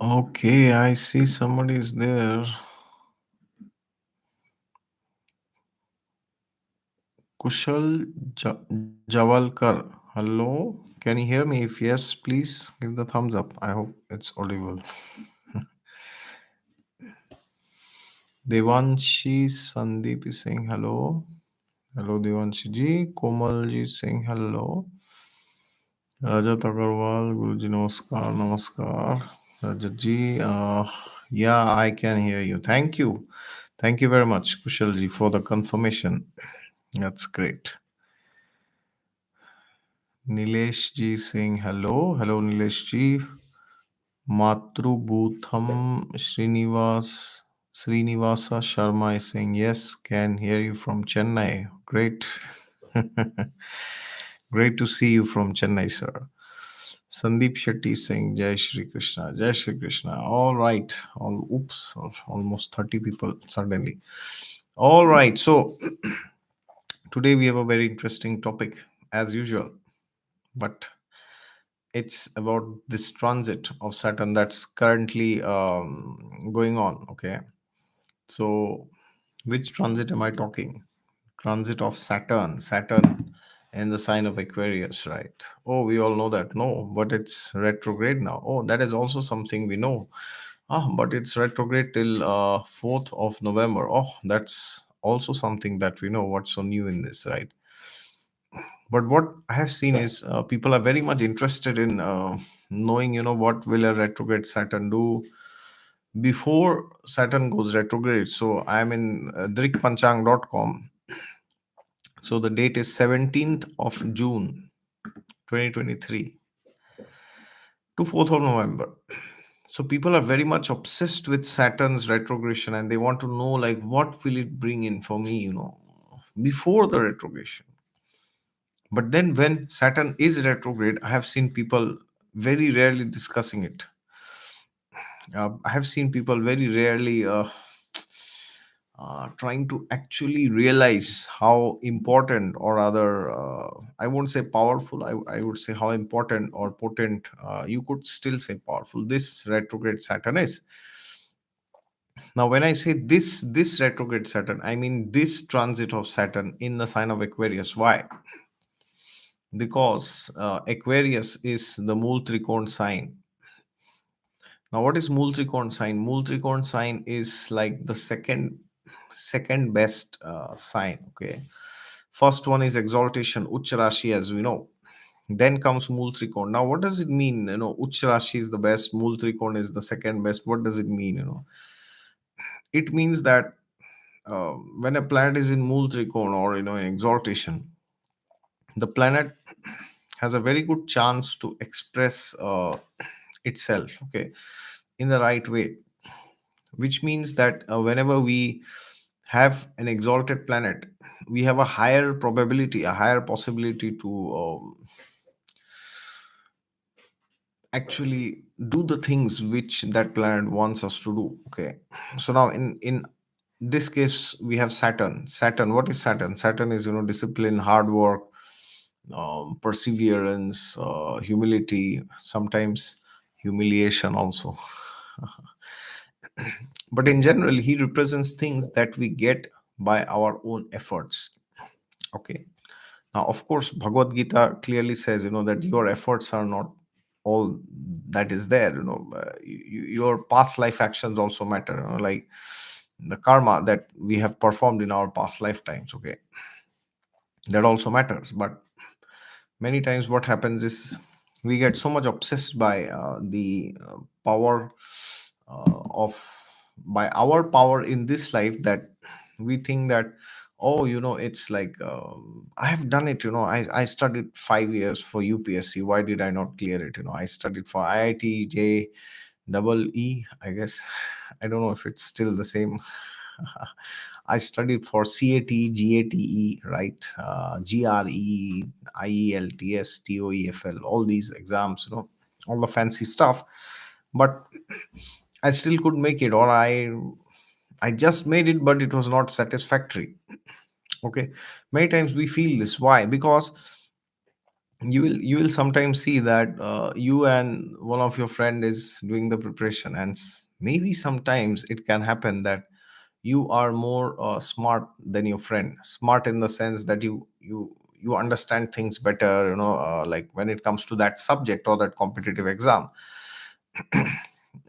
Okay, I see somebody is there. Kushal Javalkar. Hello, can you hear me? If yes, please give the thumbs up. I hope it's audible. Devanshi Sandeep is saying hello. Hello, Devanshi ji. Komal ji is saying hello. Rajat Agarwal, Guruji, namaskar, namaskar. Rajat ji, yeah, I can hear you. Thank you. Thank you very much, Kushal ji, for the confirmation. That's great. Nilesh ji saying hello. Hello, Nilesh ji. Matrubhutham Srinivasa Sharma is saying yes, can hear you from Chennai. Great. Great to see you from Chennai, sir. Sandeep Shetty is saying Jai Shri Krishna. Jai Shri Krishna. All right. Almost 30 people suddenly. All right. So today we have a very interesting topic as usual, but it's about this transit of Saturn that's currently going on. Okay, so which transit am I talking? Transit of Saturn in the sign of Aquarius, right? Oh, we all know that. No, but it's retrograde now. Oh, that is also something we know. Ah, but it's retrograde till 4th of November. Oh, that's also something that we know. What's so new in this, right? But what I have seen is people are very much interested in knowing, what will a retrograde Saturn do before Saturn goes retrograde. So I'm in drikpanchang.com. So the date is 17th of June 2023 to 4th of November. So people are very much obsessed with Saturn's retrogression, and they want to know, like, what will it bring in for me, before the retrogression. But then when Saturn is retrograde, I have seen people very rarely discussing it. I have seen people very rarely trying to actually realize how important, or rather, I won't say powerful, I would say how important or potent, you could still say powerful, this retrograde Saturn is. Now, when I say this retrograde Saturn, I mean this transit of Saturn in the sign of Aquarius. Why? Because Aquarius is the Mool Trikon sign. Now, what is Mool Trikon sign? Mool Trikon sign is like the second best sign. Okay, first one is exaltation, Uch Rashi, as we know. Then comes Mool Trikon. Now, what does it mean? Uch Rashi is the best, Mool Trikon is the second best. What does it mean? It means that when a planet is in Mool Trikon, or in exaltation, the planet has a very good chance to express itself, okay, in the right way, which means that whenever we have an exalted planet, we have a higher probability, a higher possibility to actually do the things which that planet wants us to do. Okay, so now in this case we have Saturn. What is Saturn is, discipline, hard work, perseverance, humility, sometimes humiliation also. But in general, he represents things that we get by our own efforts. Okay. Now, of course, Bhagavad Gita clearly says, that your efforts are not all that is there. Your past life actions also matter. Like the karma that we have performed in our past lifetimes. Okay, that also matters. But many times, what happens is we get so much obsessed by the power of by our power in this life, that we think that, oh, it's like, I have done it. I studied 5 years for UPSC. Why did I not clear it? I studied for IIT double E, I guess. I don't know if it's still the same. I studied for CAT, GATE, right? GRE, IELTS, TOEFL, all these exams, all the fancy stuff. But I still could make it, or I just made it, but it was not satisfactory. Okay, many times we feel this. Why? Because You will sometimes see that you and one of your friend is doing the preparation, and maybe sometimes it can happen that you are more smart than your friend. Smart in the sense that you understand things better, like when it comes to that subject or that competitive exam,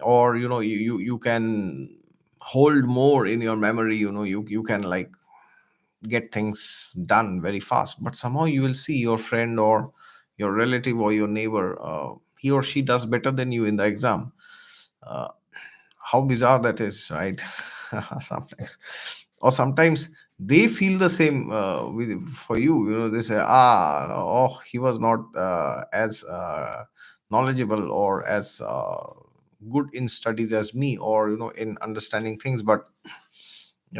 or you can hold more in your memory. You can like get things done very fast, but somehow you will see your friend or your relative or your neighbor, he or she does better than you in the exam. uh, how bizarre that is, right? Sometimes, or sometimes they feel the same for you. They say, oh, he was not as knowledgeable or as good in studies as me, or in understanding things, but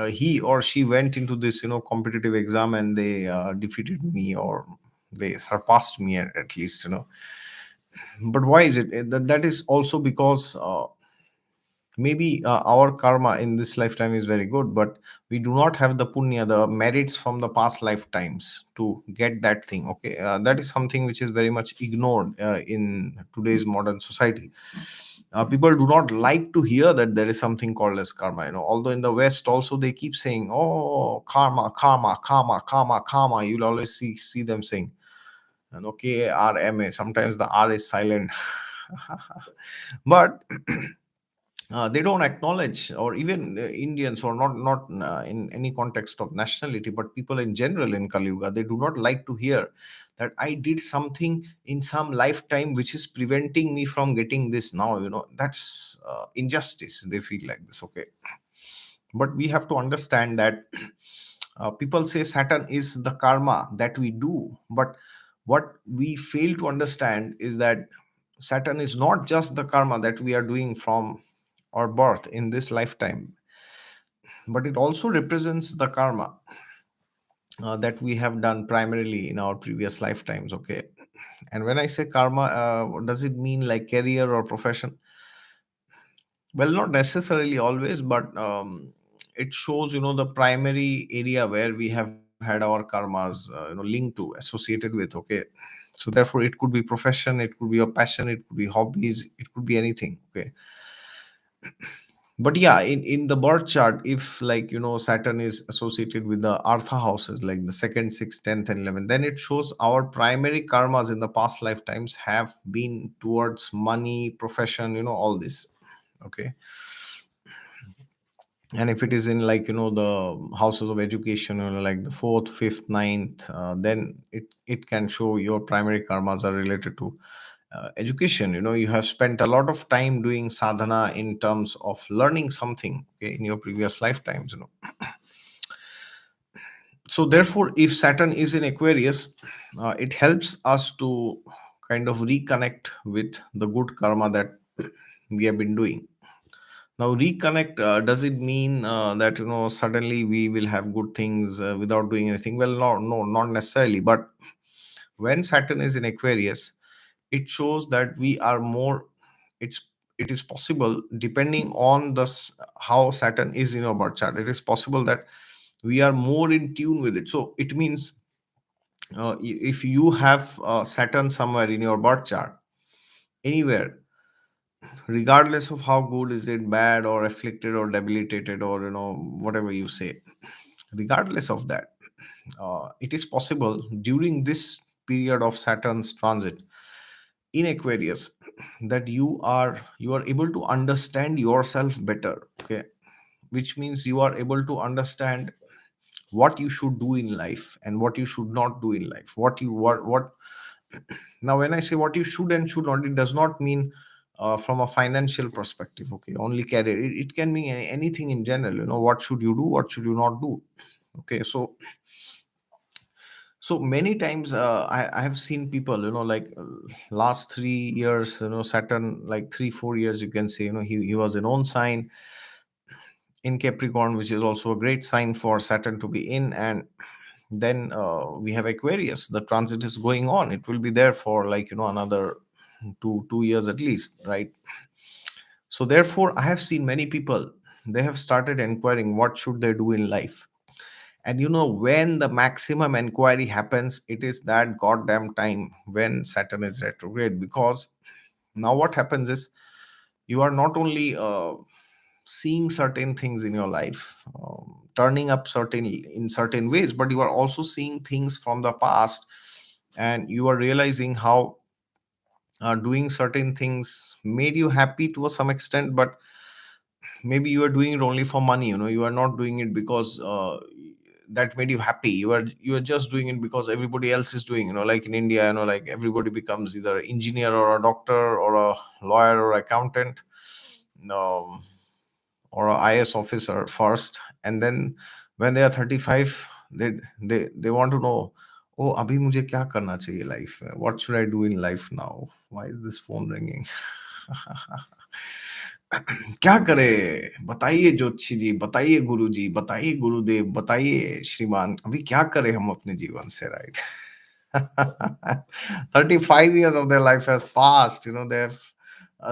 he or she went into this competitive exam and they defeated me, or they surpassed me at least. But why is it? That is also because maybe our karma in this lifetime is very good, but we do not have the punya, the merits from the past lifetimes to get that thing. Okay, that is something which is very much ignored in today's modern society. People do not like to hear that there is something called as karma. Although in the West also they keep saying, "Oh, karma, karma, karma, karma, karma." You'll always see them saying, and okay, RMA. Sometimes the R is silent, but they don't acknowledge, or even Indians, or not in any context of nationality, but people in general in Kali Yuga, they do not like to hear that I did something in some lifetime which is preventing me from getting this now. That's injustice. They feel like this. Okay, but we have to understand that people say Saturn is the karma that we do, but what we fail to understand is that Saturn is not just the karma that we are doing from our birth in this lifetime, but it also represents the karma that we have done primarily in our previous lifetimes. Okay, and when I say karma, does it mean like career or profession? Well, not necessarily always, but it shows the primary area where we have had our karmas linked to, associated with. Okay, so therefore it could be profession, it could be your passion, it could be hobbies, it could be anything. Okay, but yeah, in the birth chart, if like Saturn is associated with the artha houses, like the second, sixth, 10th and 11th, then it shows our primary karmas in the past lifetimes have been towards money, profession, all this. Okay, and if it is in like the houses of education, like the fourth, fifth, ninth, then it can show your primary karmas are related to education. You have spent a lot of time doing sadhana in terms of learning something, okay, in your previous lifetimes. So therefore, if Saturn is in Aquarius, it helps us to kind of reconnect with the good karma that we have been doing. Now, reconnect, does it mean that suddenly we will have good things without doing anything? Well, no, not necessarily. But when Saturn is in Aquarius, it shows that we are more. It's it is possible, depending on how Saturn is in our birth chart. It is possible that we are more in tune with it. So it means if you have Saturn somewhere in your birth chart, anywhere, regardless of how good is it, bad or afflicted or debilitated, or whatever you say, regardless of that, it is possible during this period of Saturn's transit in Aquarius that you are able to understand yourself better. Okay, which means you are able to understand what you should do in life and what you should not do in life, what now when I say what you should and should not, it does not mean from a financial perspective. Okay, only career. It can mean anything in general. What should you do, what should you not do. Okay, so many times I have seen people, like last 3 years, Saturn, like 3 4 years, you can say, he was in own sign in Capricorn, which is also a great sign for Saturn to be in. And then we have Aquarius. The transit is going on. It will be there for like another 2 years at least, right? So therefore, I have seen many people. They have started inquiring what should they do in life, And when the maximum inquiry happens, it is that goddamn time when Saturn is retrograde. Because now what happens is, you are not only seeing certain things in your life turning up certain in certain ways, but you are also seeing things from the past, and you are realizing how doing certain things made you happy to some extent, but maybe you are doing it only for money. You are not doing it because that made you happy. You are just doing it because everybody else is doing, like in India, like everybody becomes either engineer or a doctor or a lawyer or accountant, um, or a IS officer first, and then when they are 35, they want to know, oh, abhi mujhe kya karna chahiye life mein? What should I do in life now? Why is this phone ringing? क्या करे, बताइए ज्योतिषी जी, बताइए गुरु जी, बताइए गुरुदेव, बताइए श्रीमान, अभी क्या करें हम अपने जीवन से, right? 35 years of their life has passed. They have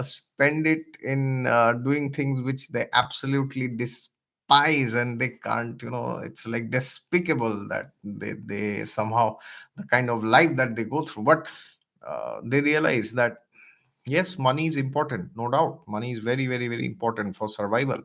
spent it in doing things which they absolutely despise, and they can't, it's like despicable that they somehow, the kind of life that they go through. But they realize that yes, money is important, no doubt. Money is very, very, very important for survival.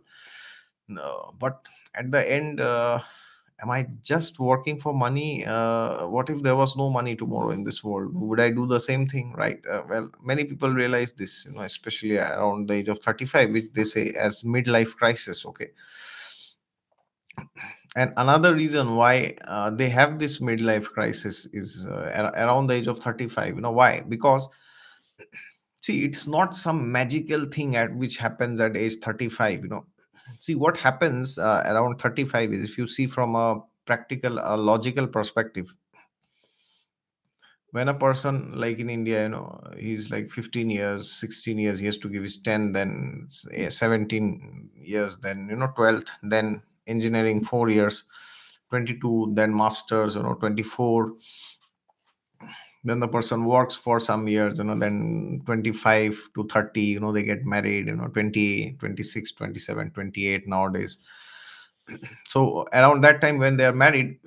No, but at the end, am I just working for money? What if there was no money tomorrow in this world? Would I do the same thing, right? Well, many people realize this, especially around the age of 35, which they say as midlife crisis. Okay. And another reason why they have this midlife crisis is around the age of 35. Why? Because see, it's not some magical thing at which happens at age 35. See, what happens around 35 is, if you see from a practical, logical perspective, when a person, like in India, he's like 15 years, 16 years, he has to give his 10, then 17 years, then 12th, then engineering 4 years, 22, then masters, 24, then the person works for some years, then 25 to 30, they get married, 20, 26, 27, 28 nowadays. So around that time when they are married,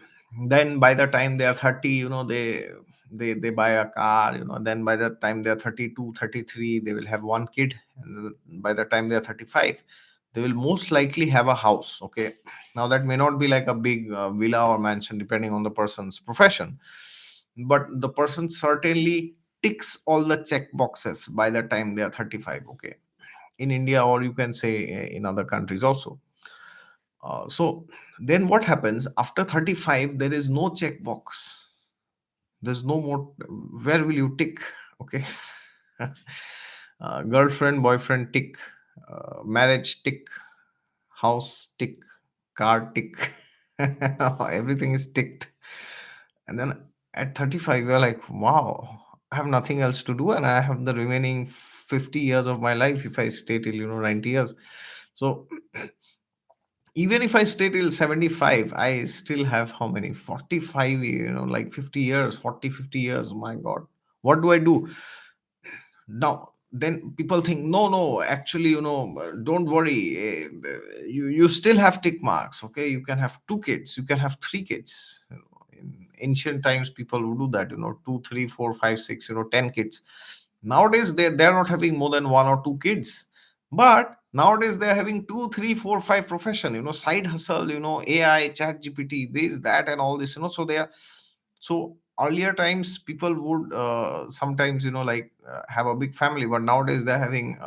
then by the time they are 30, they buy a car, then by the time they are 32, 33, they will have one kid, and by the time they are 35, they will most likely have a house. Okay, now that may not be like a big villa or mansion, depending on the person's profession, but the person certainly ticks all the check boxes by the time they are 35. Okay, in India, or you can say in other countries also. So then what happens after 35? There is no checkbox. There's no more. Where will you tick? Okay. Girlfriend, boyfriend, tick. Marriage, tick. House, tick. Car, tick. Everything is ticked. And then at 35, you're like, wow, I have nothing else to do. And I have the remaining 50 years of my life if I stay till, 90 years. So even if I stay till 75, I still have how many? 45, like 50 years, 40, 50 years. My God. What do I do? Now, then people think, no, no, actually, don't worry. You still have tick marks. Okay. You can have two kids, you can have three kids. In ancient times, people would do that, two, three, four, five, six, 10 kids. Nowadays, they're not having more than one or two kids. But nowadays they're having two, three, four, five profession, side hustle, AI, chat GPT, this, that, and all this, so they are. So earlier times people would sometimes, like have a big family, but nowadays they're having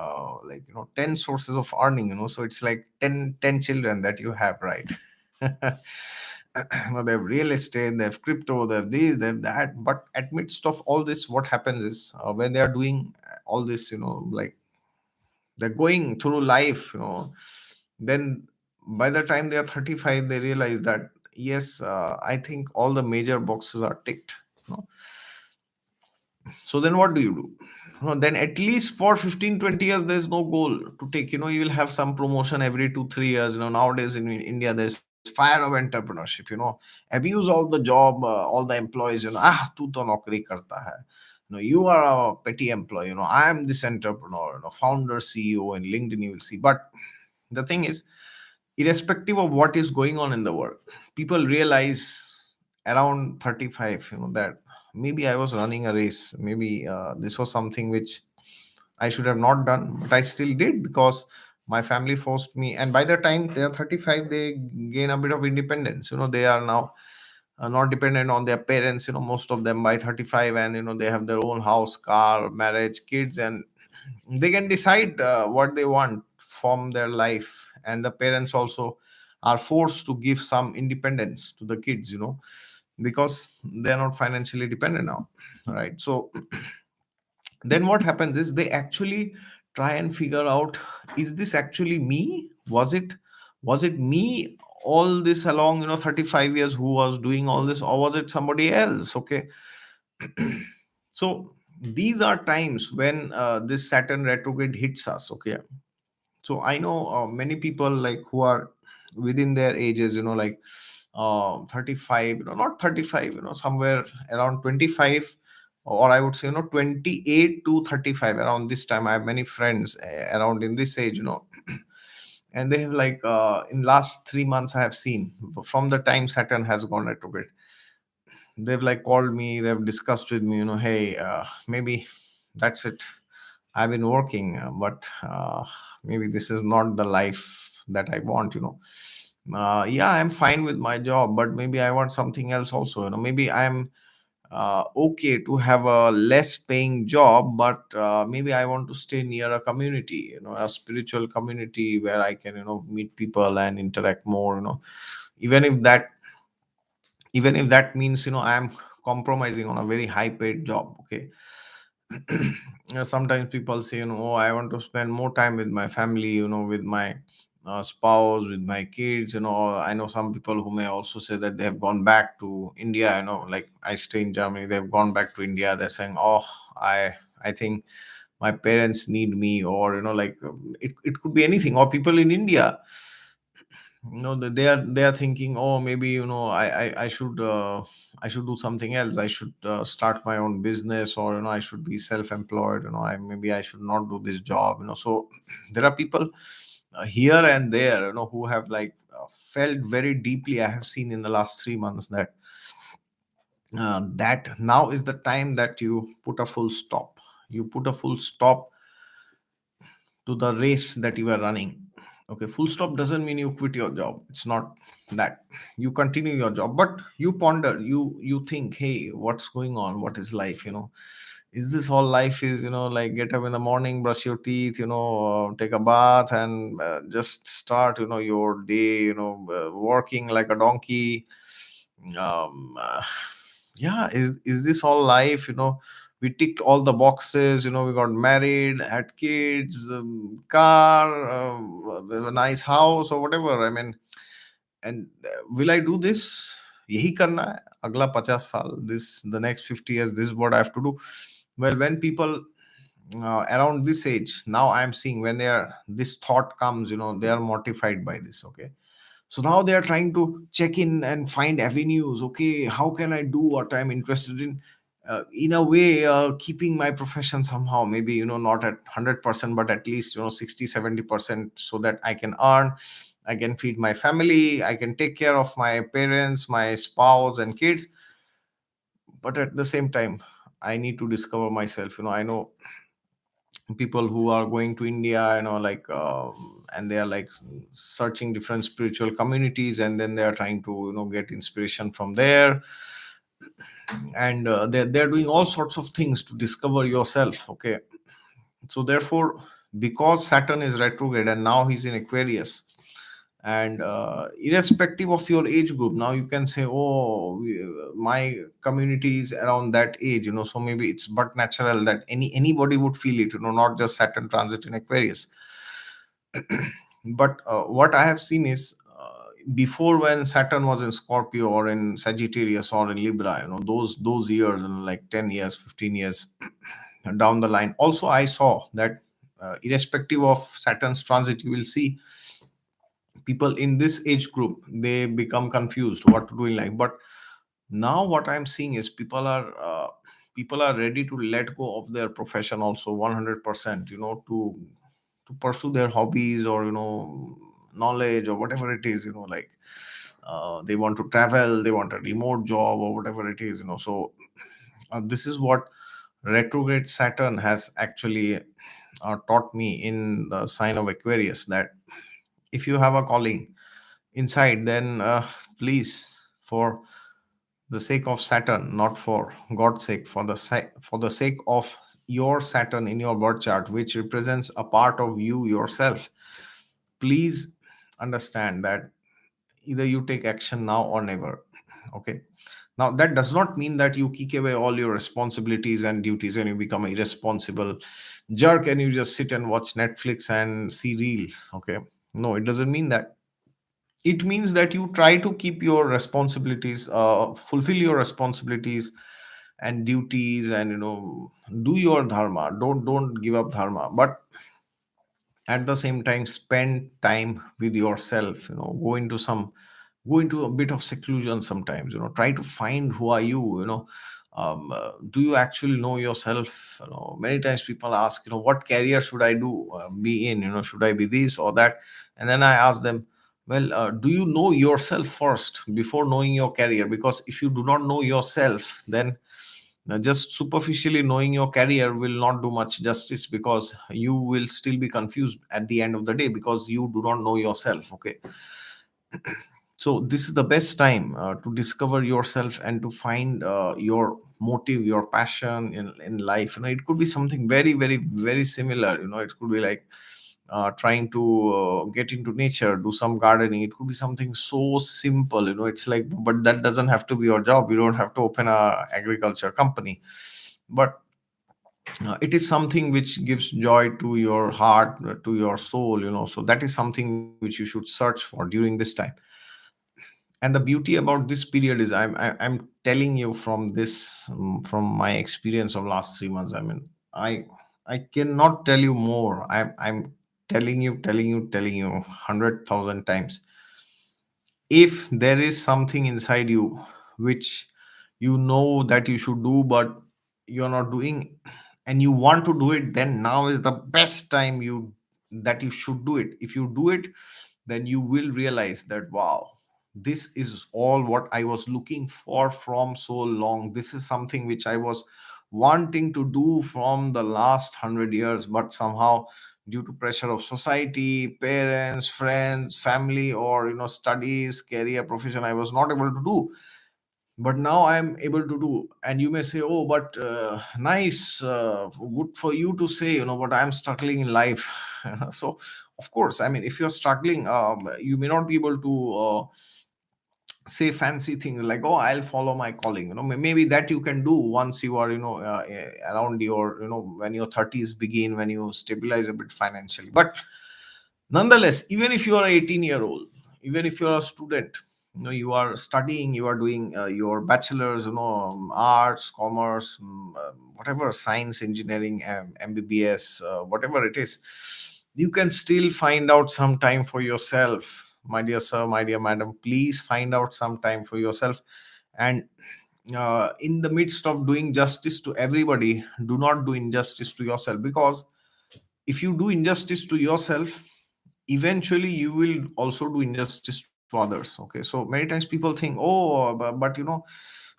like 10 sources of earning, so it's like 10 children that you have, right? They have real estate, they have crypto, they have this, they have that. But amidst of all this, what happens is, when they are doing all this, like they're going through life, then by the time they are 35, they realize that yes, I think all the major boxes are ticked. you know. So then what do you do? Then at least for 15, 20 years, there's no goal to take. You will have some promotion every 2, 3 years. Nowadays in India, there's fire of entrepreneurship. Abuse all the job, all the employees. Tu to naukri karta hai. You are a petty employee. I am this entrepreneur. Founder, CEO, in LinkedIn, you will see. But the thing is, irrespective of what is going on in the world, people realize around 35, that maybe I was running a race, maybe this was something which I should have not done, but I still did because my family forced me. And by the time they are 35, they gain a bit of independence. They are now not dependent on their parents, most of them by 35, and they have their own house, car, marriage, kids, and they can decide what they want from their life. And the parents also are forced to give some independence to the kids, because they are not financially dependent now, right? So then what happens is they actually try and figure out, is this actually me? Was it me all this along, 35 years, who was doing all this, or was it somebody else? Okay. So these are times when this Saturn retrograde hits us. Okay. So I know many people like who are within their ages, like 35, not 35, somewhere around 25, or I would say, 28 to 35, around this time. I have many friends around in this age, and they have like in last 3 months I have seen, from the time Saturn has gone retrograde, they've like called me, they've discussed with me, hey, maybe that's it, I've been working, but maybe this is not the life that I want, yeah, I'm fine with my job, but maybe I want something else also, maybe I'm okay to have a less paying job, but maybe I want to stay near a community, a spiritual community where I can, meet people and interact more, even if that even if that means, I am compromising on a very high paid job. Okay. Sometimes people say, oh, I want to spend more time with my family, with my spouse, with my kids. I know some people who may also say that they have gone back to India. Like I stay in Germany, they've gone back to India. They're saying, oh, I think my parents need me, or like it could be anything. Or people in India, they are thinking, oh, maybe, I should do something else. I should start my own business, or I should be self-employed. Maybe I should not do this job. So there are people here and there, who have like felt very deeply. I have seen in the last 3 months that now is the time that you put a full stop. You put a full stop to the race that you are running. Okay, full stop doesn't mean you quit your job. It's not that. You continue your job, but you ponder, you think, hey, what's going on? What is life? Is this all life is? Like get up in the morning, brush your teeth, take a bath, and just start, your day, working like a donkey. um uh, yeah, is this all life? We ticked all the boxes, we got married, had kids, car, a nice house, or whatever. I mean, and will I do this? Yahi karna hai agla 50 saal, this the next 50 years, this is what I have to do. Well, when people around this age, now I am seeing, when they are, this thought comes, they are mortified by this. Okay. So now they are trying to check in and find avenues. Okay, how can I do what I'm interested in a way, keeping my profession somehow, maybe, not at 100%, but at least, 60, 70%, so that I can earn, I can feed my family, I can take care of my parents, my spouse, and kids. But at the same time, I need to discover myself. I know people who are going to India, like, and they are like searching different spiritual communities, and then they are trying to, get inspiration from there. And they're doing all sorts of things to discover yourself. Okay. So therefore, because Saturn is retrograde and now he's in Aquarius, and irrespective of your age group, now you can say, oh, my community is around that age, so maybe it's but natural that anybody would feel it, not just Saturn transit in Aquarius. But what I have seen is, before, when Saturn was in Scorpio or in Sagittarius or in Libra, those years, like 10 years, 15 years down the line, also I saw that irrespective of Saturn's transit, you will see people in this age group, they become confused what to do in life. But now what I'm seeing is people are ready to let go of their profession also 100%, to pursue their hobbies, or knowledge or whatever it is, like they want to travel, they want a remote job or whatever it is, so this is what retrograde Saturn has actually taught me in the sign of Aquarius, that if you have a calling inside, then please, for the sake of Saturn, not for God's sake, for the sake of your Saturn in your birth chart, which represents a part of you yourself, please understand that either you take action now or never. Okay. Now that does not mean that you kick away all your responsibilities and duties and you become a irresponsible jerk and you just sit and watch Netflix and see reels. Okay. No, it doesn't mean that. It means that you try to keep your responsibilities, fulfill your responsibilities and duties, and do your dharma. Don't give up dharma, but at the same time spend time with yourself. Go into a bit of seclusion sometimes. Try to find who are you. Do you actually know yourself? Many times people ask, what career should I do, be in, should I be this or that? And then I ask them, well, do you know yourself first before knowing your career? Because if you do not know yourself, then just superficially knowing your career will not do much justice, because you will still be confused at the end of the day because you do not know yourself. Okay. So this is the best time to discover yourself and to find your motive, your passion in life. It could be something very, very, very similar. It could be like trying to get into nature, do some gardening. It could be something so simple. It's like, but that doesn't have to be your job. You don't have to open a agriculture company, but it is something which gives joy to your heart, to your soul. So that is something which you should search for during this time. And the beauty about this period is, I'm telling you from this, from my experience of last 3 months. I mean, I cannot tell you more. I'm telling you 100,000 times. If there is something inside you which you know that you should do, but you're not doing, and you want to do it, then now is the best time that you should do it. If you do it, then you will realize that, wow, this is all what I was looking for from so long. This is something which I was wanting to do from the last 100 years, but somehow, due to pressure of society, parents, friends, family, or studies, career, profession, I was not able to do. But now I am able to do. And you may say, oh, but nice, good for you to say, but I am struggling in life. So of course, I mean, if you're struggling, you may not be able to say fancy things like, oh, I'll follow my calling. Maybe that you can do once you are, around your, when your 30s begin, when you stabilize a bit financially. But nonetheless, even if you are 18-year-old, even if you're a student, you are studying, you are doing your bachelor's, arts, commerce, whatever, science, engineering, MBBS, whatever it is, you can still find out some time for yourself. My dear sir, my dear madam, please find out some time for yourself. And in the midst of doing justice to everybody, do not do injustice to yourself, because if you do injustice to yourself, eventually you will also do injustice to others. Okay. So many times people think, oh, but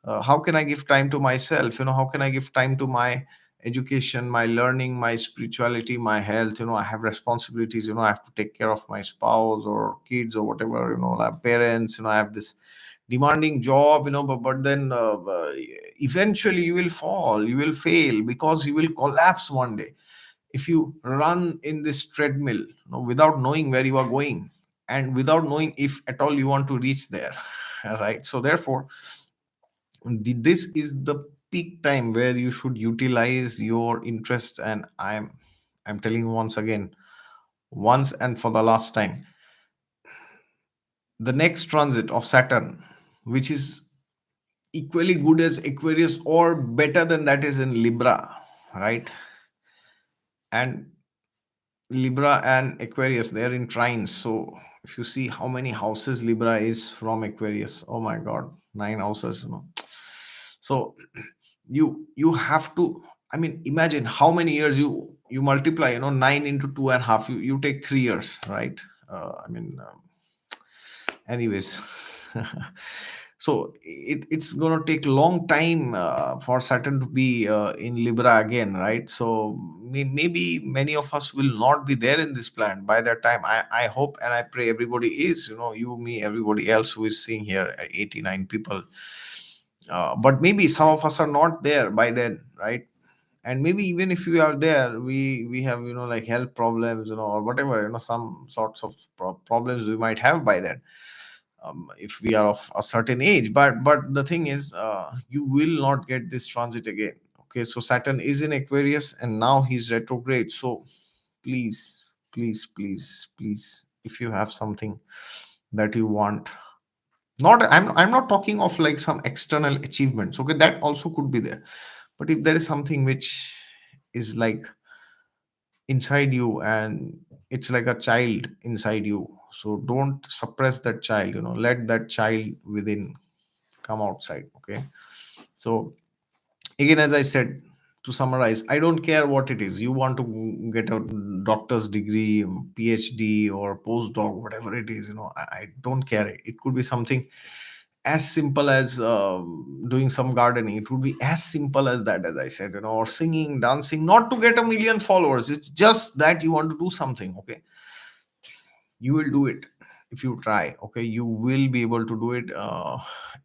how can I give time to myself? How can I give time to my education, my learning, my spirituality, my health? I have responsibilities. I have to take care of my spouse or kids or whatever. I have parents. I have this demanding job. But then eventually you will fall, you will fail, because you will collapse one day if you run in this treadmill, without knowing where you are going, and without knowing if at all you want to reach there. Right. So therefore, this is the peak time where you should utilize your interest. And I'm telling you once again, once and for the last time, the next transit of Saturn, which is equally good as Aquarius or better than that, is in Libra. Right. And Libra and Aquarius, they're in trines. So if you see how many houses Libra is from Aquarius, oh my God, 9 houses. So you have to, I mean, imagine how many years you multiply, 9 into 2.5, you take 3 years, right? Anyways. So it's going to take a long time for Saturn to be in Libra again, right? So maybe many of us will not be there in this planet by that time. I hope and I pray everybody is, you, me, everybody else who is seeing here, 89 people. But maybe some of us are not there by then, right? And maybe even if we are there, we have, like health problems, or whatever, some sorts of problems we might have by then, if we are of a certain age. But the thing is, you will not get this transit again. Okay, so Saturn is in Aquarius and now he's retrograde. So please, please, please, please, if you have something that you want, not, I'm not talking of like some external achievements, okay, that also could be there. But if there is something which is like inside you, and it's like a child inside you, so don't suppress that child, let that child within come outside. Okay, so again, as I said, to summarize, I don't care what it is. You want to get a doctor's degree, PhD, or postdoc, whatever it is, I don't care. It could be something as simple as doing some gardening. It would be as simple as that, as I said, or singing, dancing, not to get a million followers. It's just that you want to do something. Okay, you will do it if you try. Okay, you will be able to do it.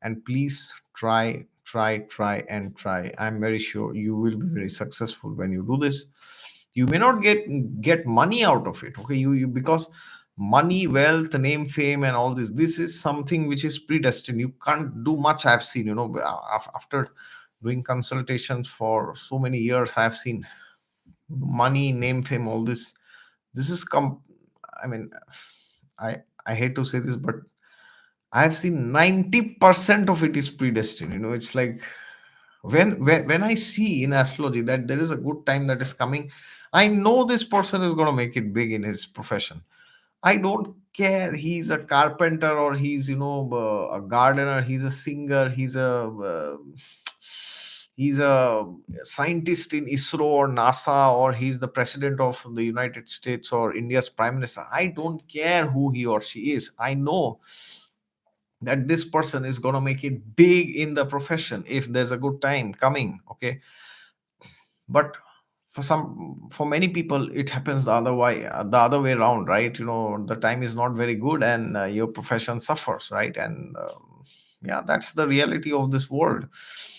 And please try and try. I'm very sure you will be very successful when you do this. You may not get money out of it. Okay, you because money, wealth, name, fame, and all this is something which is predestined. You can't do much. I've seen, after doing consultations for so many years, I've seen money, name, fame, all this is I mean, I hate to say this, but I've seen 90% of it is predestined. It's like when I see in astrology that there is a good time that is coming, I know this person is going to make it big in his profession. I don't care. He's a carpenter, or he's, a gardener. He's a singer. He's a scientist in ISRO or NASA, or he's the president of the United States or India's prime minister. I don't care who he or she is. I know that this person is going to make it big in the profession if there's a good time coming. Okay, but for many people it happens the other way around, right? The time is not very good, and your profession suffers, right? And yeah, that's the reality of this world.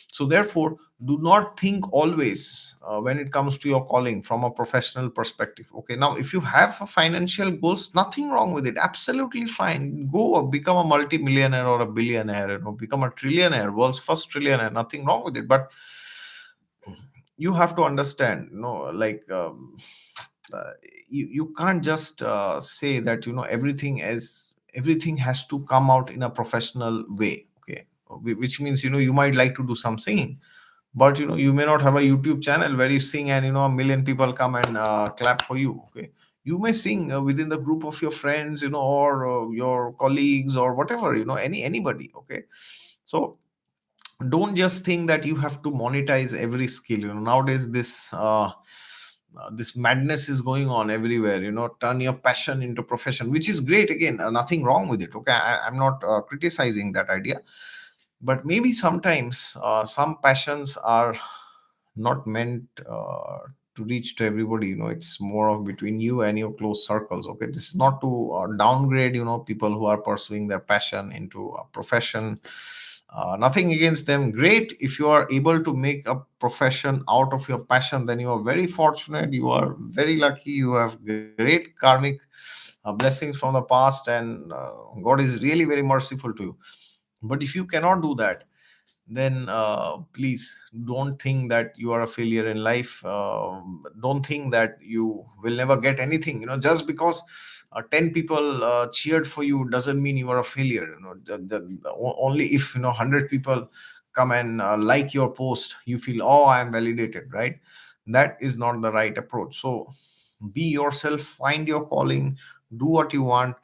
So therefore, do not think always, when it comes to your calling, from a professional perspective. Okay, now if you have a financial goals, nothing wrong with it, absolutely fine. Go become a multi-millionaire or a billionaire, become a trillionaire, world's first trillionaire, nothing wrong with it. But you have to understand, like, uh, you can't just say that, everything has to come out in a professional way. Okay, which means, you might like to do some singing, but you may not have a YouTube channel where you sing and a million people come and clap for you. Okay, you may sing within the group of your friends, or your colleagues, or whatever, anybody. Okay, so don't just think that you have to monetize every skill. Nowadays this madness is going on everywhere. Turn your passion into profession, which is great. Again, nothing wrong with it. Okay, I'm not criticizing that idea, but maybe sometimes some passions are not meant to reach to everybody. It's more of between you and your close circles. Okay, this is not to downgrade people who are pursuing their passion into a profession. Nothing against them. Great. If you are able to make a profession out of your passion, then you are very fortunate, you are very lucky, you have great karmic blessings from the past, and God is really very merciful to you. But if you cannot do that, then please don't think that you are a failure in life. Don't think that you will never get anything. Just because 10 people cheered for you doesn't mean you are a failure. Only if 100 people come and like your post, you feel, oh, I am validated, right? That is not the right approach. So be yourself, find your calling, do what you want.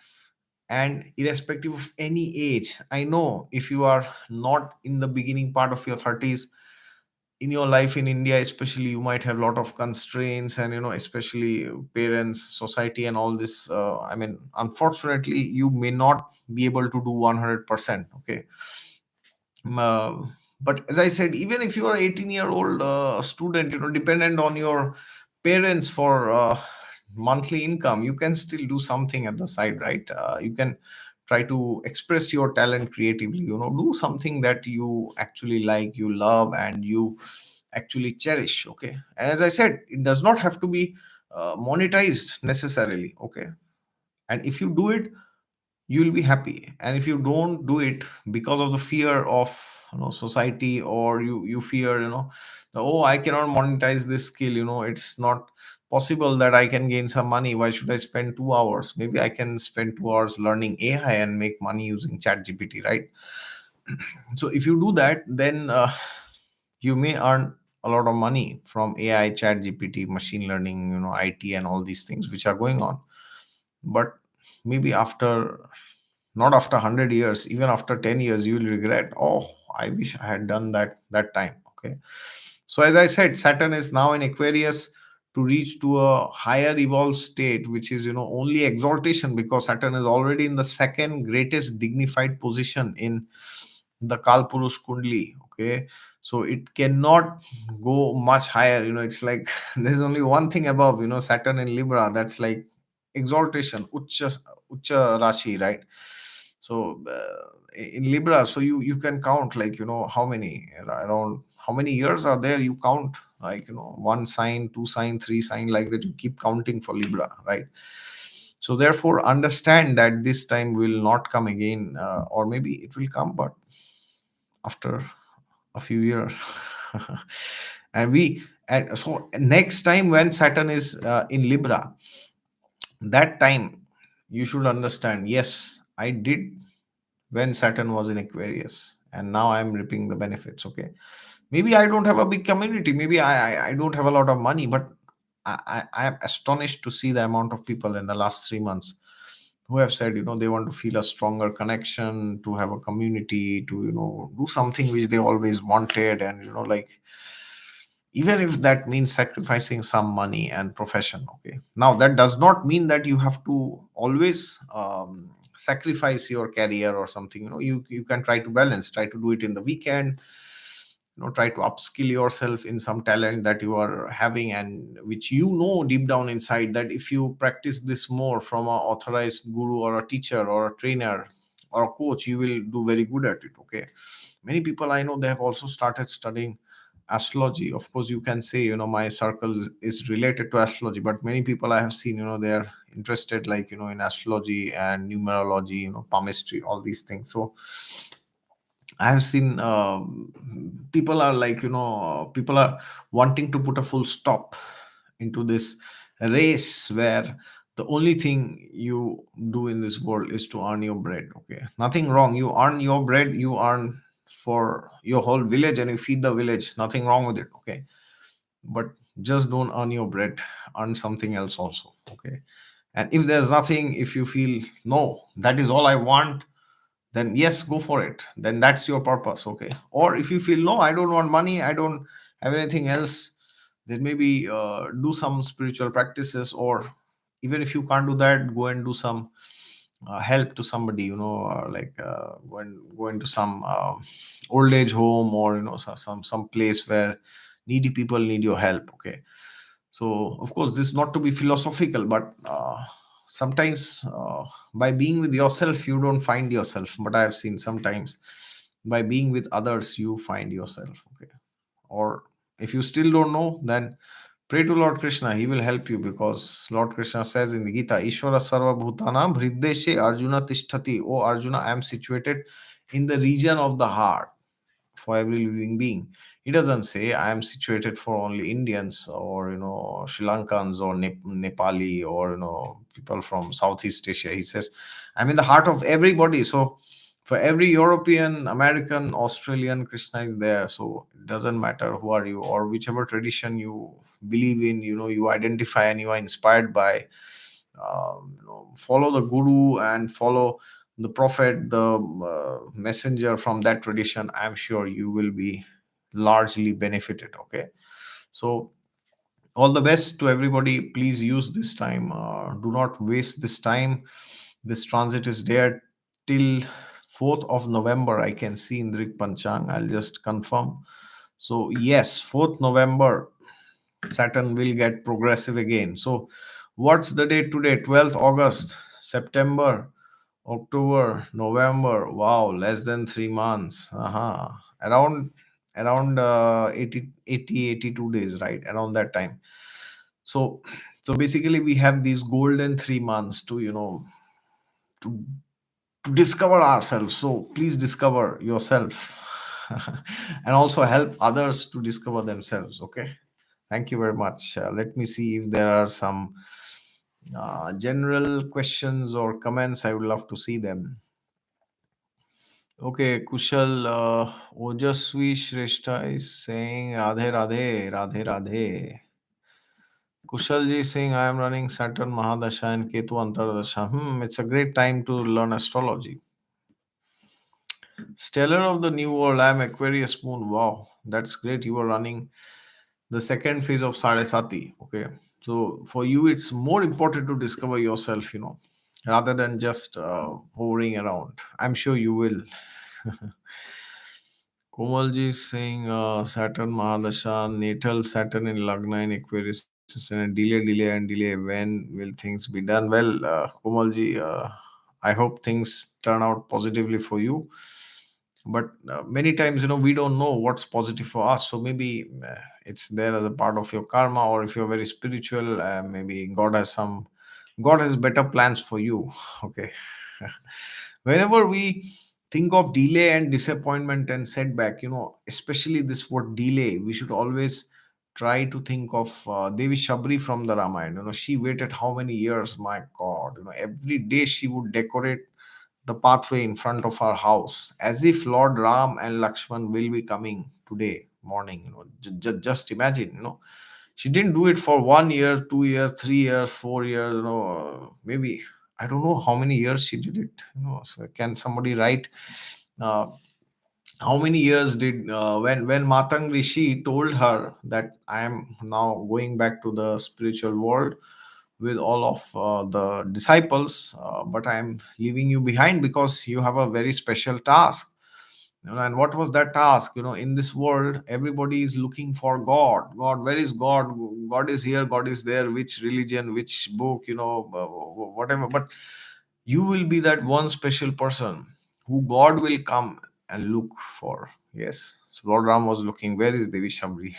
And irrespective of any age, I know if you are not in the beginning part of your 30s, in your life in India, especially, you might have a lot of constraints, and especially parents, society, and all this. I mean, unfortunately, you may not be able to do 100%. Okay. uh, but as I said, even if you are 18-year-old student, dependent on your parents for monthly income, you can still do something at the side, right? You can try to express your talent creatively, do something that you actually like, you love, and you actually cherish. Okay. And as I said, it does not have to be monetized necessarily. Okay. And if you do it, you'll be happy. And if you don't do it because of the fear of society, or you fear, oh, I cannot monetize this skill, it's not possible that I can gain some money, why should I spend 2 hours? Maybe I can spend 2 hours learning AI and make money using chat gpt, right? So if you do that, then you may earn a lot of money from AI, chat gpt, machine learning, IT, and all these things which are going on. But maybe after, not after 100 years, even after 10 years, you will regret, oh, I wish I had done that time. Okay. So as I said, Saturn is now in Aquarius to reach to a higher evolved state, which is only exaltation, because Saturn is already in the second greatest dignified position in the Kalpurush Kundli. Okay. So it cannot go much higher. It's like there's only one thing above, Saturn in Libra, that's like exaltation, Ucha Rashi, right? So in Libra, so you can count, like, how many, around how many years are there, you count, like, one sign, two sign, three sign, like that, you keep counting for Libra, right? So therefore, understand that this time will not come again, or maybe it will come, but after a few years. And so next time when Saturn is in Libra, that time you should understand, yes, I did when Saturn was in Aquarius, and now I'm reaping the benefits. Okay. Maybe I don't have a big community, maybe I don't have a lot of money, but I am astonished to see the amount of people in the last 3 months who have said, they want to feel a stronger connection, to have a community, to do something which they always wanted. And like, even if that means sacrificing some money and profession. Okay. Now that does not mean that you have to always sacrifice your career or something. You can try to balance, try to do it in the weekend, try to upskill yourself in some talent that you are having, and which, deep down inside, that if you practice this more from a authorized guru or a teacher or a trainer or a coach, you will do very good at it. Okay. Many people I know, they have also started studying astrology. Of course, you can say, my circle is related to astrology, but many people I have seen, they are interested, like, in astrology and numerology, palmistry, all these things. So I have seen people are like, people are wanting to put a full stop into this race where the only thing you do in this world is to earn your bread. Okay. Nothing wrong. You earn your bread, you earn for your whole village, and you feed the village. Nothing wrong with it. Okay. But just don't earn your bread, earn something else also. Okay. And if there's nothing, if you feel, no, that is all I want, then yes, go for it, then that's your purpose. Okay. Or if you feel, no, I don't want money, I don't have anything else, then maybe do some spiritual practices. Or even if you can't do that, go and do some help to somebody, like go into some old age home, or some place where needy people need your help. Okay. So of course, this is not to be philosophical, but sometimes by being with yourself, you don't find yourself. But I have seen sometimes by being with others, you find yourself. Okay. Or if you still don't know, then pray to Lord Krishna. He will help you, because Lord Krishna says in the Gita, Ishvara Sarva Bhutanam Hriddeshe Arjuna Tishtati. Oh Arjuna, I am situated in the region of the heart for every living being. He doesn't say I am situated for only Indians, or Sri Lankans, or Nepali, or people from Southeast Asia. He says I'm in the heart of everybody. So for every European, American, Australian, Krishna is there. So it doesn't matter who are you, or whichever tradition you believe in, you identify and you are inspired by. Follow the guru and follow the prophet, the messenger from that tradition. I'm sure you will be largely benefited. Okay, so all the best to everybody. Please use this time. Do not waste this time. This transit is there till 4th of November. I can see in Drik Panchang. I'll just confirm. So yes, 4th November, Saturn will get progressive again. So what's the date today? 12th August, September, October, November. Wow, less than 3 months. Around around 82 days, right? Around that time. So basically we have these golden 3 months to to to discover ourselves. So please discover yourself and also help others to discover themselves. Okay, thank you very much. Let me see if there are some general questions or comments. I would love to see them. Okay, Kushal, Ojaswi Shrestha is saying Radhe Radhe, Radhe Radhe. Kushalji is saying, I am running Saturn Mahadasha and Ketu Antardasha. It's a great time to learn astrology. Stellar of the New World, I am Aquarius Moon. Wow, that's great. You are running the second phase of Sarasati. Okay, so for you, it's more important to discover yourself, rather than just hovering around. I'm sure you will. Komalji is saying Saturn Mahadasha, natal Saturn in Lagna in Aquarius, and a delay. When will things be done? Well, Komalji, I hope things turn out positively for you. But many times, we don't know what's positive for us. So maybe it's there as a part of your karma, or if you're very spiritual, maybe God has better plans for you. Okay. Whenever we think of delay and disappointment and setback, especially this word delay, we should always try to think of Devi Shabri from the Ramayana. She waited how many years? My God, every day she would decorate the pathway in front of her house as if Lord Ram and Lakshman will be coming today morning. Just imagine. She didn't do it for 1 year, 2 years, 3 years, 4 years. Maybe I don't know how many years she did it. So can somebody write? Uh, how many years did when Matang Rishi told her that I am now going back to the spiritual world with all of the disciples, but I am leaving you behind because you have a very special task. And what was that task? In this world, everybody is looking for God. God, where is God? God is here, God is there. Which religion, which book, whatever. But you will be that one special person who God will come and look for. Yes. So Lord Ram was looking, where is Devi Shabri?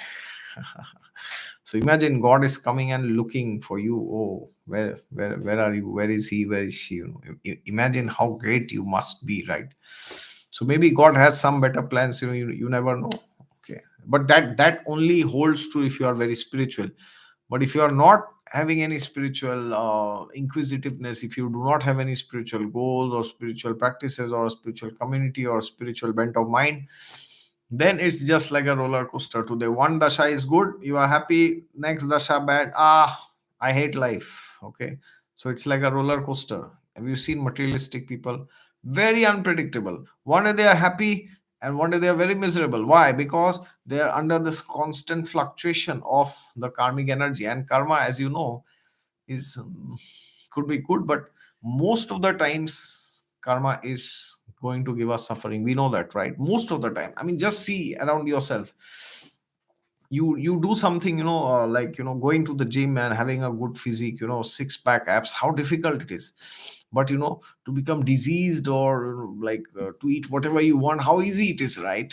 So imagine God is coming and looking for you. Oh, where are you? Where is he? Where is she? Imagine how great you must be, right? So maybe God has some better plans. You never know. Okay, but that only holds true if you are very spiritual. But if you are not having any spiritual inquisitiveness, if you do not have any spiritual goals or spiritual practices or spiritual community or spiritual bent of mind, then it's just like a roller coaster. Today one dasha is good, you are happy. Next dasha bad. I hate life. Okay, so it's like a roller coaster. Have you seen materialistic people? Very unpredictable. One day they are happy and one day they are very miserable. Why? Because they are under this constant fluctuation of the karmic energy. And karma, as you know, is could be good, but most of the times karma is going to give us suffering. We know that, right? Most of the time. I mean, just see around yourself. You do something, like going to the gym and having a good physique, six pack abs, how difficult it is. But to become diseased or like to eat whatever you want, how easy it is, right?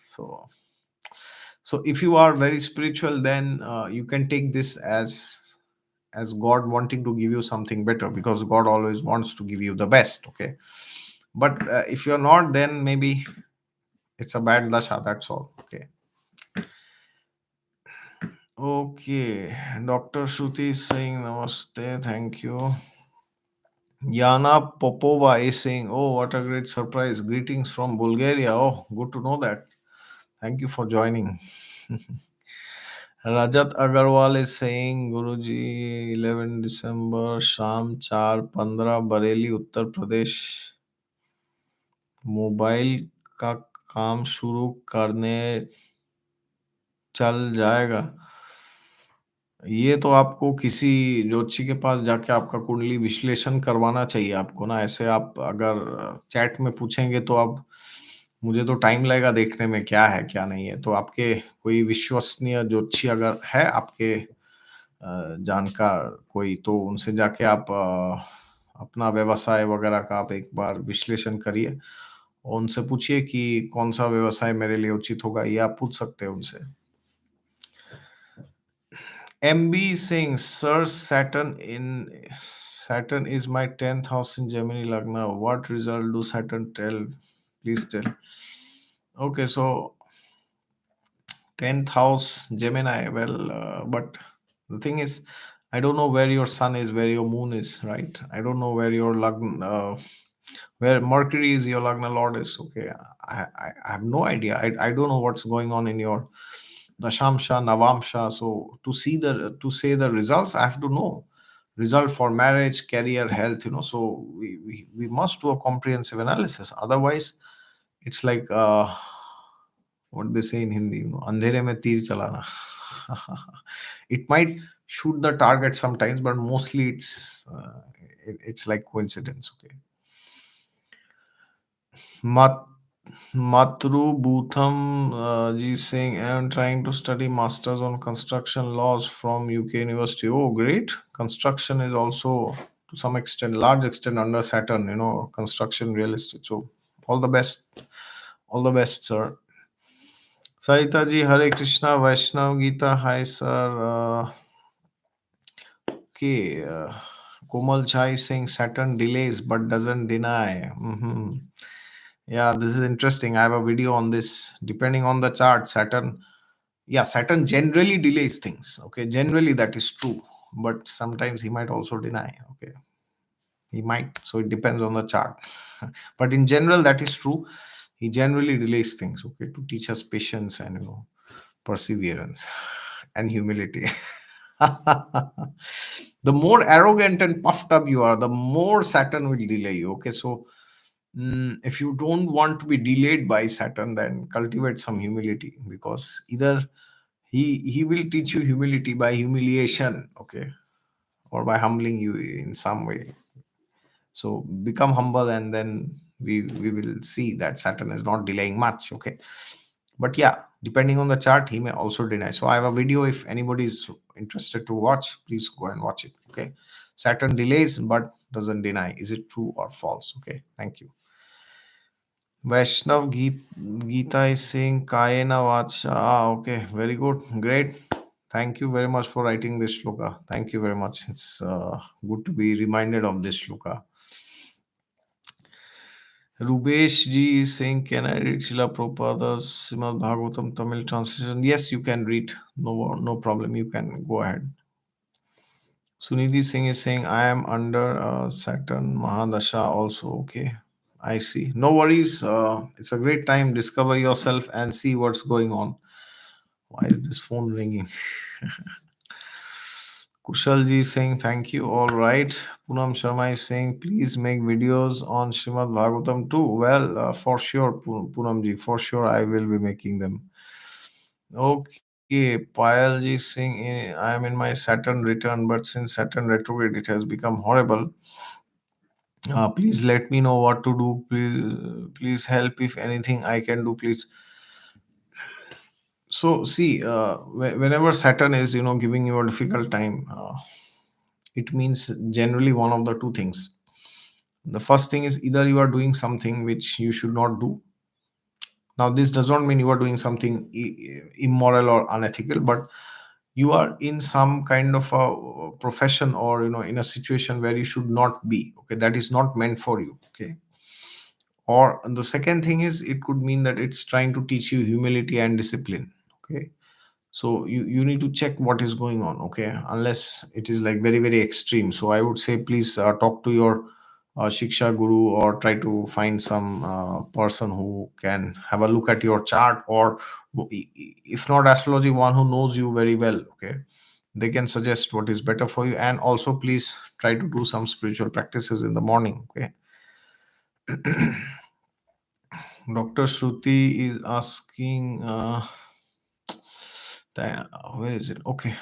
So if you are very spiritual, then you can take this as God wanting to give you something better, because God always wants to give you the best. Okay, but if you're not, then maybe it's a bad dasha, that's all. Okay. Okay, Dr. Shruti is saying namaste, thank you. Yana Popova is saying, oh, what a great surprise. Greetings from Bulgaria. Oh, good to know that. Thank you for joining. Rajat Agarwal is saying, Guruji, 11 December, Sham 4:15, Bareilly, Uttar Pradesh, mobile का काम शुरू करने चल जाएगा। ये तो आपको किसी ज्योतिषी के पास जाके आपका कुंडली विश्लेषण करवाना चाहिए आपको ना। ऐसे आप अगर चैट में पूछेंगे तो अब मुझे तो टाइम लगेगा देखने में क्या है क्या नहीं है। तो आपके कोई विश्वसनीय ज्योतिषी अगर है आपके जानकार कोई, तो उनसे जाके आप अपना व्यवसाय वगैरह का आप एक बार विश्लेषण करिए और उनसे पूछिए कि कौन सा व्यवसाय मेरे लिए उचित होगा, ये आप पूछ सकते हैं उनसे। MB Singh, Sir, Saturn is my 10th house in Gemini Lagna. What result do Saturn tell? Please tell. Okay, so 10th house Gemini. Well, but the thing is, I don't know where your sun is, where your moon is, right? I don't know where your Lagna, where Mercury is, your Lagna Lord is. Okay, I have no idea. I don't know what's going on in your Dashamsha, Navamsha. So to say the results, I have to know result for marriage, career, health. So we must do a comprehensive analysis. Otherwise, it's like what they say in Hindi, अंधेरे में तीर चलाना. It might shoot the target sometimes, but mostly it's like coincidence. Okay. Mat Matru Bhutham ji saying, I am trying to study masters on construction laws from UK University. Oh, great! Construction is also to some extent, large extent under Saturn. Construction, real estate. So all the best, sir. Sarita ji, Hare Krishna, Vaishnav Gita. Hi, sir. Okay. Komal Chai saying Saturn delays but doesn't deny. Yeah, this is interesting. I have a video on this. Depending on the chart, Saturn generally delays things. Okay, generally that is true, but sometimes he might also deny. Okay, he might. So it depends on the chart. But in general, that is true. He generally delays things. Okay, to teach us patience and perseverance and humility. The more arrogant and puffed up you are, the more Saturn will delay you. Okay, so if you don't want to be delayed by Saturn, then cultivate some humility, because either he will teach you humility by humiliation, okay, or by humbling you in some way. So become humble, and then we will see that Saturn is not delaying much. Okay, but yeah, depending on the chart, he may also deny. So I have a video. If anybody is interested to watch, please go and watch it. Okay, Saturn delays but doesn't deny. Is it true or false? Okay, thank you. Vaishnav Gita is saying Kayena Vacha. Okay, very good. Great. Thank you very much for writing this shloka. Thank you very much. It's good to be reminded of this shloka. Rubesh ji is saying, can I read Srila Prabhupada's Srimad Bhagavatam Tamil translation? Yes, you can read. No problem. You can go ahead. Sunidhi Singh is saying, I am under Saturn Mahadasha also. Okay, I see. No worries. It's a great time. Discover yourself and see what's going on. Why is this phone ringing? Kushal ji is saying, thank you. All right. Poonam Sharma is saying, please make videos on Srimad Bhagavatam too. Well, for sure, Poonam ji, for sure, I will be making them. Okay, Payal ji is saying, I am in my Saturn return, but since Saturn retrograde, it has become horrible. Please let me know what to do. Please help if anything I can do. Please. So see, whenever Saturn is giving you a difficult time, it means generally one of the two things. The first thing is either you are doing something which you should not do. Now this does not mean you are doing something immoral or unethical, but you are in some kind of a profession, or in a situation where you should not be. Okay, that is not meant for you. Okay, or the second thing is, it could mean that it's trying to teach you humility and discipline. Okay, so you need to check what is going on. Okay, unless it is like very very extreme. So I would say, please talk to your shiksha guru, or try to find some person who can have a look at your chart, or if not astrology, one who knows you very well. Okay, they can suggest what is better for you. And also please try to do some spiritual practices in the morning. Okay. Dr. Shruti is asking, Where is it? Okay.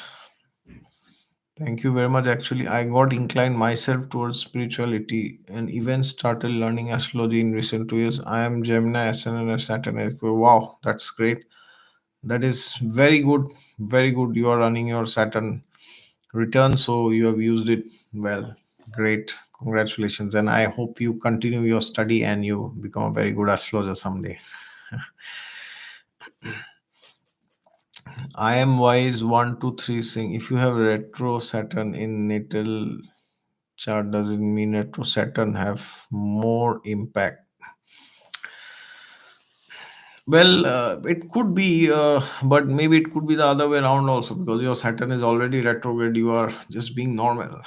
Thank you very much. Actually, I got inclined myself towards spirituality and even started learning astrology in recent 2 years. I am Gemini, Ascendant, and Saturn. Wow, that's great. That is very good. Very good. You are running your Saturn return, so you have used it well. Great. Congratulations. And I hope you continue your study and you become a very good astrologer someday. I am wise 1, 2, 3 saying if you have retro Saturn in natal chart, does it mean retro Saturn have more impact? Well, it could be, but maybe it could be the other way around also because your Saturn is already retrograde. You are just being normal.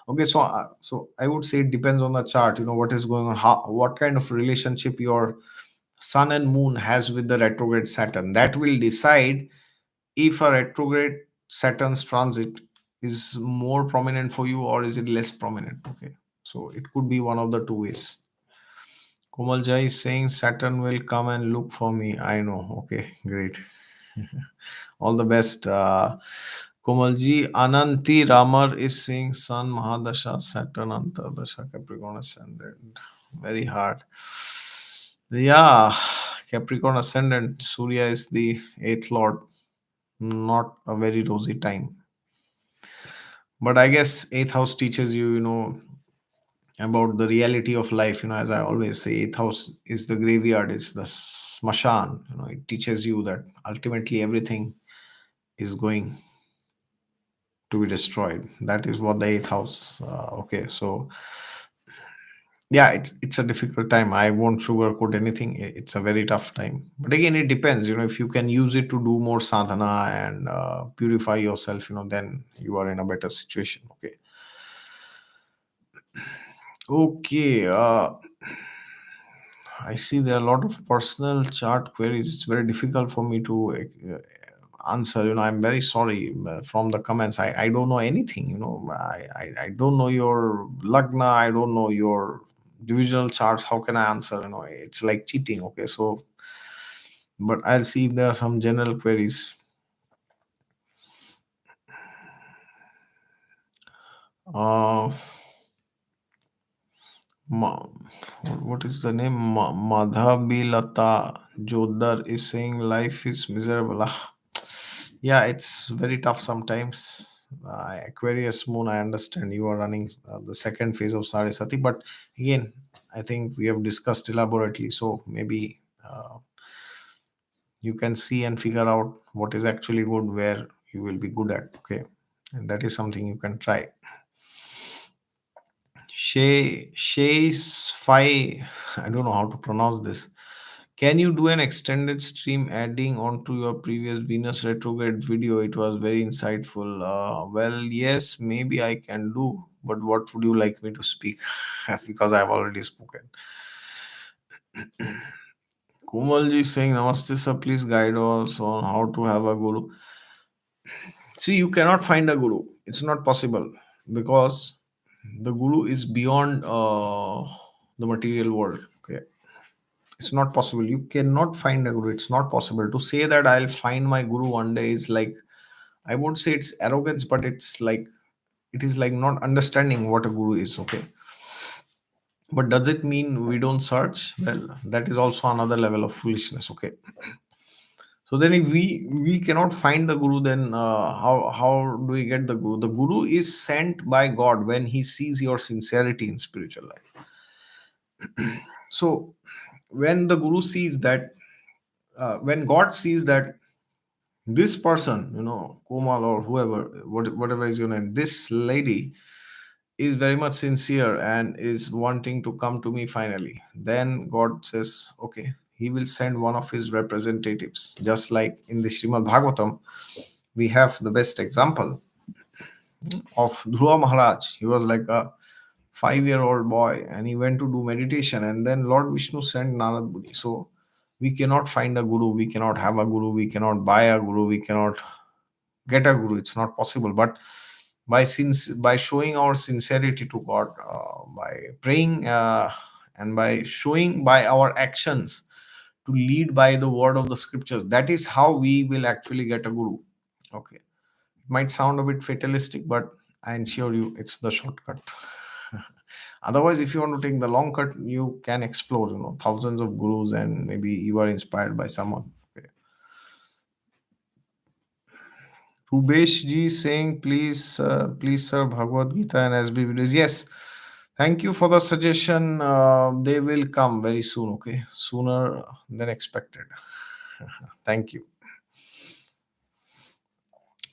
Okay, so I would say it depends on the chart. You know what is going on, how what kind of relationship your Sun and Moon has with the retrograde Saturn. That will decide if a retrograde Saturn's transit is more prominent for you or is it less prominent. Okay, so it could be one of the two ways. Komal Jai is saying Saturn will come and look for me. I know. Okay, great. All the best. Komalji Ananti Ramar is saying Sun Mahadasha Saturn Antardasha Capricorn Ascendant. Very hard. Yeah, Capricorn Ascendant. Surya is the eighth lord. Not a very rosy time. But I guess eighth house teaches you, about the reality of life. As I always say, eighth house is the graveyard, it's the smashan. It teaches you that ultimately everything is going to be destroyed. That is what the eighth house. Okay, so yeah, it's a difficult time. I won't sugarcoat anything. It's a very tough time. But again, it depends. If you can use it to do more sadhana and purify yourself, then you are in a better situation. Okay. Okay. I see there are a lot of personal chart queries. It's very difficult for me to answer. I'm very sorry from the comments. I don't know anything. I don't know your lagna. I don't know your divisional charts. How can I answer? It's like cheating. Okay, so but I'll see if there are some general queries. Uh, Ma- what is the name? Madhabilata Jodhar is saying life is miserable. Yeah, it's very tough sometimes. Aquarius moon, I understand you are running the second phase of Sarasati, but again, I think we have discussed elaborately. So maybe you can see and figure out what is actually good, where you will be good at. Okay, and that is something you can try. Shay I don't know how to pronounce this. Can you do an extended stream adding on to your previous Venus retrograde video? It was very insightful. Well, yes, maybe I can do, but what would you like me to speak? Because I've already spoken. Komalji is saying, Namaste, sir. Please guide us on how to have a guru. See, you cannot find a guru. It's not possible because the guru is beyond the material world. Okay, it's not possible. You cannot find a guru. It's not possible to say that I'll find my guru one day. Is like, I won't say it's arrogance, but it is like not understanding what a guru is. Okay, but does it mean we don't search? Well, that is also another level of foolishness. Okay, so then if we cannot find the guru, then how do we get the guru? The guru is sent by God when he sees your sincerity in spiritual life. So when the guru sees that, when God sees that this person, Komal or whoever, whatever is your name, this lady is very much sincere and is wanting to come to me finally, then God says, okay, he will send one of his representatives. Just like in the Srimad Bhagavatam, we have the best example of Dhruva Maharaj. He was like a 5-year-old boy and he went to do meditation, and then Lord Vishnu sent Narad Muni. So we cannot find a guru, we cannot have a guru, we cannot buy a guru, we cannot get a guru. It's not possible. But by showing our sincerity to God, by praying, and by showing by our actions to lead by the word of the scriptures. That is how we will actually get a guru. Okay. It might sound a bit fatalistic, but I ensure you it's the shortcut. Otherwise, if you want to take the long cut, you can explore, thousands of gurus, and maybe you are inspired by someone. Okay. Rubesh ji saying, please, sir, Bhagavad Gita and SB videos. Yes, thank you for the suggestion. They will come very soon. Okay, sooner than expected. Thank you.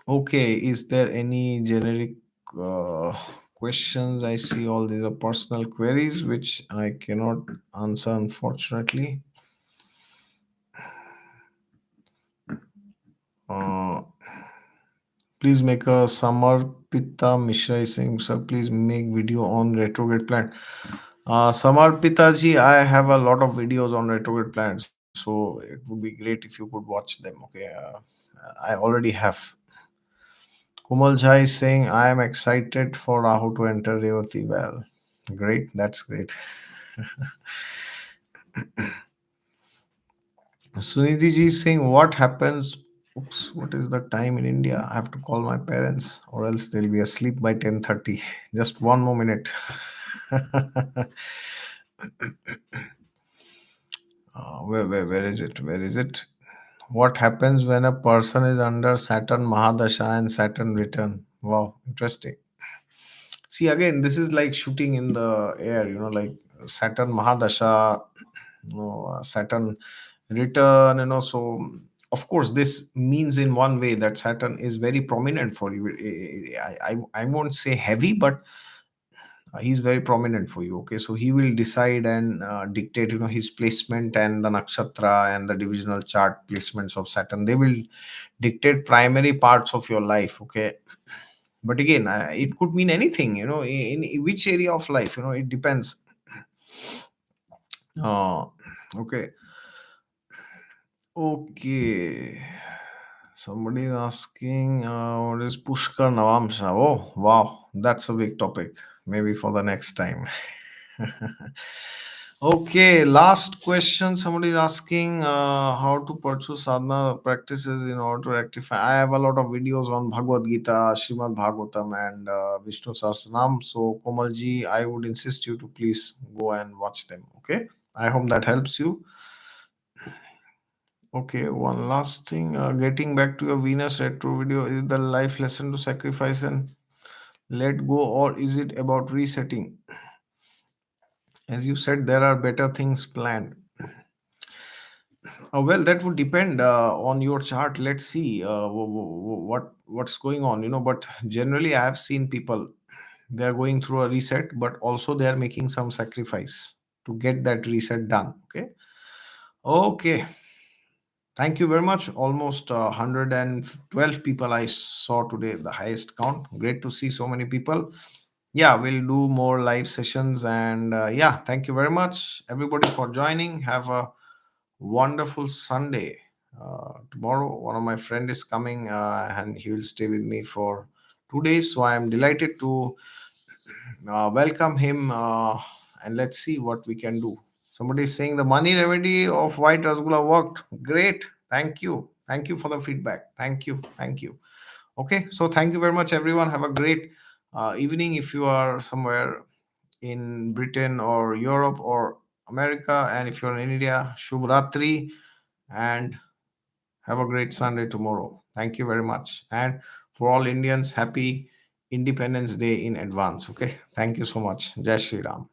Okay, is there any generic uh, questions? I see all these are personal queries which I cannot answer, unfortunately. Uh, Please make a Samarpita Mishra is saying, sir, please make video on retrograde planet. Samarpita ji, I have a lot of videos on retrograde planets, so it would be great if you could watch them. Okay, I already have. Kumal Jha is saying, I am excited for Rahu to enter Revati. Well, great, that's great. Sunidhi ji is saying, what happens? Oops, what is the time in India? I have to call my parents, or else they'll be asleep by 10:30. Just one more minute. Where is it? Where is it? What happens when a person is under Saturn Mahadasha and Saturn return? Wow, interesting. See, again, this is like shooting in the air, like Saturn Mahadasha, Saturn return, so of course, this means in one way that Saturn is very prominent for you. I won't say heavy, but he's very prominent for you. Okay, so he will decide and dictate, his placement and the nakshatra and the divisional chart placements of Saturn. They will dictate primary parts of your life. Okay, but again, it could mean anything, in which area of life, it depends. uh, okay. Okay, somebody is asking, what is Pushkar Navamsa? Oh wow, that's a big topic, maybe for the next time. Okay, last question. Somebody is asking how to pursue sadhana practices in order to rectify. I have a lot of videos on Bhagavad Gita, Srimad Bhagavatam, and Vishnu Sahasranam. So, Komalji, I would insist you to please go and watch them. Okay, I hope that helps you. Okay, one last thing. Getting back to your Venus retro video, is the life lesson to sacrifice and let go, or is it about resetting? As you said, there are better things planned. Well, that would depend on your chart. Let's see what's going on, But generally, I have seen people, they are going through a reset, but also they are making some sacrifice to get that reset done. Okay. Okay. Thank you very much. Almost 112 people I saw today, the highest count. Great to see so many people. Yeah, we'll do more live sessions. And yeah, thank you very much, everybody, for joining. Have a wonderful Sunday. Tomorrow, one of my friend is coming and he will stay with me for 2 days. So I am delighted to welcome him and let's see what we can do. Somebody is saying the money remedy of white rasgulla worked. Great. Thank you. Thank you for the feedback. Thank you. Thank you. Okay. So thank you very much, everyone. Have a great evening if you are somewhere in Britain or Europe or America. And if you're in India, Shubh Ratri and have a great Sunday tomorrow. Thank you very much. And for all Indians, happy Independence Day in advance. Okay. Thank you so much. Jai Shri Ram.